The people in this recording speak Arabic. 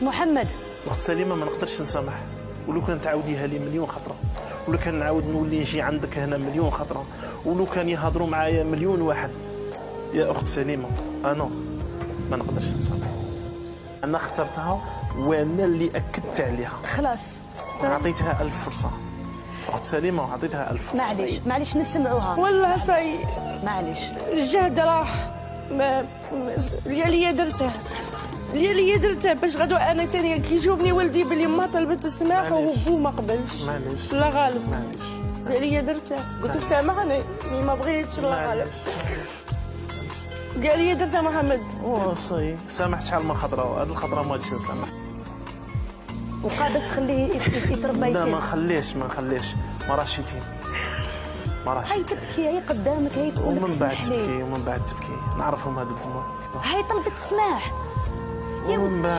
محمد اخت سليمه ما نقدرش نسامح، ولو كان تعاوديها لي مليون خطره، ولو كان نعاود نولي نجي عندك هنا مليون خطره، ولو كان يهضروا معايا مليون واحد. يا اخت سليمه انا ما نقدرش نسامح، انا اخترتها وانا اللي اكدت عليها. خلاص عطيتها 1000 فرصه اخت سليمه، عطيتها 1000 فرصه. معليش نسمعوها. والله صاي معليش الجهد راح اللي لي درته باش غدو انا تاني كي يشوفني ولدي بلي ما طلبت السماح وهو ما قبلش. معليش لا غالب معليش اللي درته قلت له سامحني ما بغيتش. لا غالب قال لي درته محمد. صاي سامحت شحال من خطره، هذه الخطره ما غاديش نسامح. وقع بس خليه يتربى يتيم. لا ما نخليش ما راهش يتيم، ما راهش هاي يتيم. تبكي، هاي قدامك، هاي تقول لك ومن بعد سمح لي. تبكي ومن بعد تبكي، نعرفهم هذا الدموع. هاي طلبت السماح. ومن بعد